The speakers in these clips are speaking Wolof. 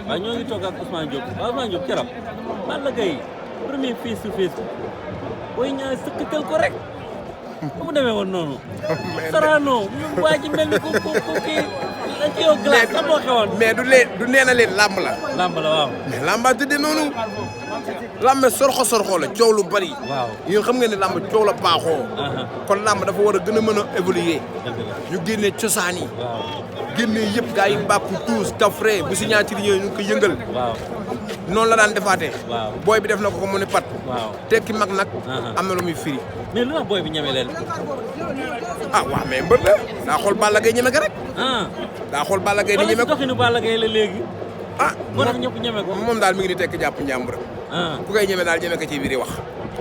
waaw ñoo ngi toog ak Ousmane Diop waaw Ousmane Diop keroog Balla Gaye premier face to face Boy Niang sëkkatal ko rek bu mu demee woon noonu. Sorano waa ji mel ni ku kii yow glace la moo xewoon. mais du nee na leen làmb la. làmb la waaw. mais làmba tëddee noonu. làmb sorxo la coow lu bari. waaw yéen xam nga ne làmb coow la baaxoo. kon làmb dafa war a gën a mën a évoluer. ñu génnee cosaan yi. waaw génnee yëpp gars yi bàkku tuus kafre bu signature ñëwee ñu ngi ko yëngal. waaw noonu la daan defaatee. waaw booy bi def na ko mu ne pat. waaw tekki mag nag. am na lu muy firi. mais lu tax booy bi ñeme leen. ah waaw mais mbër la daa xool Balla Gaye ñeme ko rek. daa xool Balla Gaye ni ñeme ko wala si doxinu Balla Gaye la léegi. moo tax ñëpp ñeme ko. moom daal mi ngi di tekki jàpp njàmbur. ku koy ñeme daal ñeme ko ci biir wax.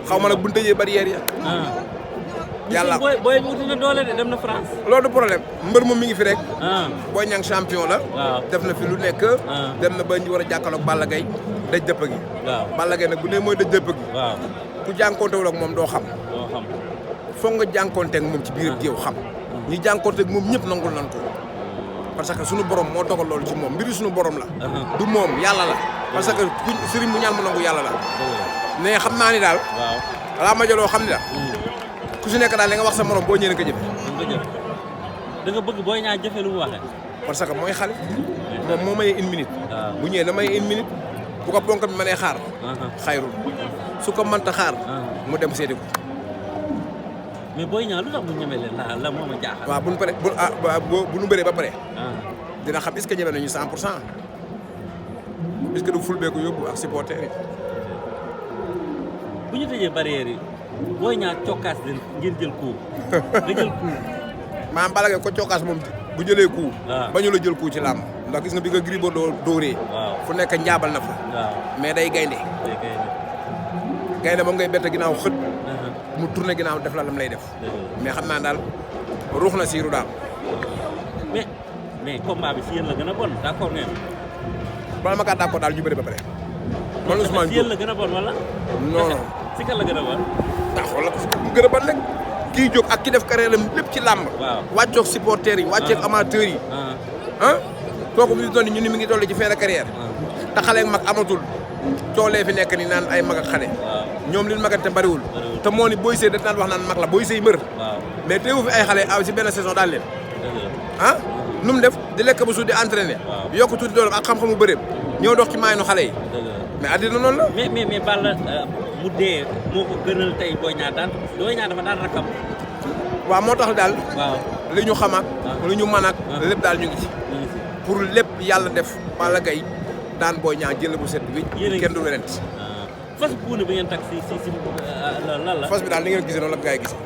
xaw ma nag bu ñu tëjee barrière ya. yàlla booy bi wuti na doole de dem na France. loolu du problème mbër moom mi ngi fi rek. Boy Niang champion la. waaw def na fi lu nekk. dem na ba ñu war a jàkkaarloog Balla Gaye daj dëpp gi. waaw Balla Gaye nag bu ne mooy daj dëpp gi. waaw ku jànkontewul ak moom doo xam. doo xam. foog nga jànkonteeg moom ci biir géew xam. ñi jànkonteeg moom ñëpp nangul nan ko. parce que suñu borom moo dogal loolu ci moom mbiri suñu borom la. du moom yàlla la. parce que sëriñ bu ñaan mu nangu yàlla la. mais xam naa ni daal. waaw alaa ma jëloo xam ni la. ku si nekk daal li nga wax sa morom boo ñëwee nga jëfe. da nga bëgg Boy Niang jëfe lu mu waxee. parce que mooy xale. moom moo mayee une minute. bu ñëwee na mayee une minute. bu ko ponk bi mënee xaar. xayrul su ko mënta xaar. mu dem seeti ko. mais Boy Niang lu tax mu ñeme leen la moo ma jaaxal. waaw bu ñu paree bu ñu bëree ba pare. dina xam est-ce que ñeme nañu 100 pour cent. est-ce que du ful beeku yóbbu ak supporter yi. bu ñu tëjee barrière yi Boy Niang cokkaas leen ngeen jël coup nga jël coup. maanaam Balla Gaye ko cokkaas moom bu jëlee coup. waaw ba ñu la jël coup ci làmb. ndax gis nga bi nga Gris Bordeaux dóoree. waaw fu nekk njaabal na fa. waaw mais day gaynde. gaynde moom ngay bett ginnaaw xët. mu tourné ginnaaw def la lam lay def. mais xam naa daal ruux na siiru daal. mais combat bi si yéen la gën a bon d'accord ngeen. bala ma kaa d'accord daal ñu bëri ba pare. man Ousmane si yéen la gën a bon wala. non non si kan la gën a bon. xoolal ko mu gën a bon rek. kii jóg ak ki def carrière am lépp ci làmb. waaw wàccoog supporters yi. wàcceeg amateurs yi. kooku mu ngi ñu ni mi ngi toll ci fin de carrière. te xale ak mag amatul. coolee fi nekk ni naan ay mag ak xale. ñoom li ñu magante bariwul. te moo ni Boy Seye da naan wax naan mag la Boy Seye mbër. mais teewu fi ay xale aw si benn saison daal leen. nu mu def di lekk ba suuf di entraîné. yokk tuuti doole ak xam-xamu bëreem. ñëw dox ci maayanu xale yi. mais addina noonu la. mais Balla mu dee moo ko gënal tey Boy Niang daan Boy Niang dafa daan rakam. waaw moo tax daal. waaw li ñu xam ak. li ñu mën ak. lépp daal ñu ngi ci. pour lépp yàlla def Balla Gaye daan Boy Niang jël bu set bi. kenn du werante. fas buune bi ngeen tag si lan la. fas bi daal ni ngeen gisee noonu la gaa yi gisee.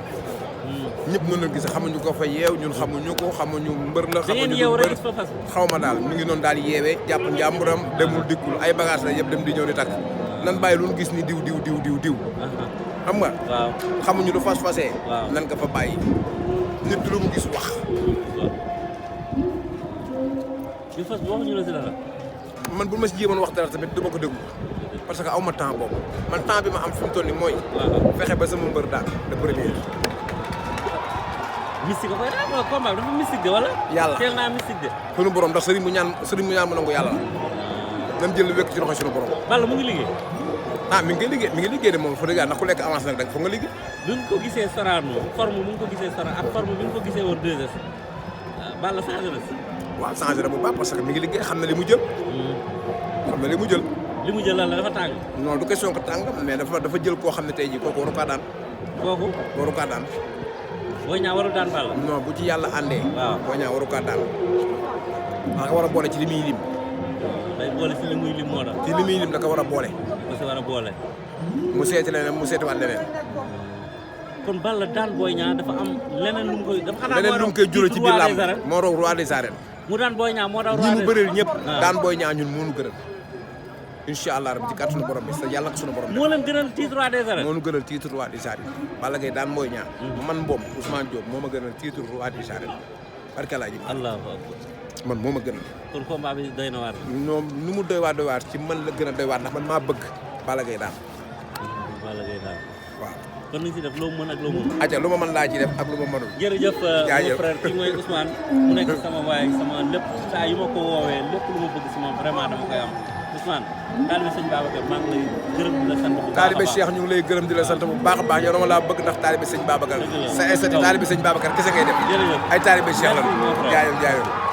ñëpp noonu la gisee xamuñu ko fa yeew ñun xamuñu ko xamuñu mbër la. xamuñu yeew rek gis fa fas. xaw ma daal mi ngi noonu daal yeewee jàpp njàmburam demul dikkul ay bagage la yëpp dem di ñëw di takk. nan bàyyi lu ñu gis ni diw. xam nga. waaw xamuñu lu fas fasee. waaw nan nga fa bàyyi. nit lu mu gis wax. li fas bi waxuñu la si dara. man bu ma si jéemoon wax dara tamit du ma ko déglu parce que aw ma temps boobu man temps bi ma am fi mu toll nii mooy. fexe ba sama mbër daal de premier. mystique koy daal wala combat bi dafa mystique de wala. yàlla teel naa mystique de. sunu borom ndax sëriñ bu ñaan mu nangu yàlla la. nan jël wekk ci loxo sunu borom. Balla mu ngi liggéey. mi ngi liggéey de moom fa dëgg ndax ku lekk avance nag da nga foog nga liggéey. bi nga ko gisee Sorano forme mu ngi ko gisee Sorano ak forme bi nga ko gisee woon 2S Balla changé na si. waaw changé na bu baax parce que mi ngi liggéey xam na li mu jël. xam na li mu jël. li mu jël lan la dafa tàng. non du question que tàng mais dafa jël koo xam ne tey jii kooku waru kaa daan. waru kaa daan. Boy Niang waru daan Balla. non bu ci yàlla àndee. waaw Boy Niang waru kaa daan. da nga war a boole ci li muy lim. day boole ci li muy lim moo tax. ci li muy lim da ko war a boole. da ko war a boole. mu seeti leneen mu seetiwaat leneen. kon Balla daan Boy Niang dafa am leneen lu mu koy. dafa xanaa leneen lu mu koy jural ci biir làmb moo roog roi des arènes. mu daan Boy Niang moo daw ñi mu bëreel ñëpp. daan Boy Niang ñun moo nu gënal. incha allah rabbi ci kàttanu borom bi sa yàlla ko sunu borom. moo leen gënal titre roi des arènes. moo nu gënal titre roi des arènes. Balla Gaye daan Boy Niang. man Mbom Ousmane Diop moo ma gënal titre roi des arènes. barke laa ji. allahu akbar. man moo ma gënal. kon combat bi doy na waar. ñoom nu mu doy waar ci man la gën a doy waar ndax man maa bëgg Balla Gaye daan. Balla Gaye daan. waaw. kon nañ si def loo mën ak loo mën. aca lu ma mën laa ci def ak lu ma mënul. jërëjëf mon frère kii mooy Ousmane mu nekk sama waay sama lépp saa yu ma ko woowee lépp lu ma bëgg si moom vraiment dama koy am Ousmane taalibe sëñ Babacar maa ngi lay gërëm di la sant bu baax a baax. taalibe Cheikh ñu ngi lay gërëm di la sant bu baax a baax yow dama laa bëgg ndax taalibe sëñ Babacar sa estati taalibe sëñ Babacar kese ngay def jërëjëf ay taalibe Cheikh la jaayoon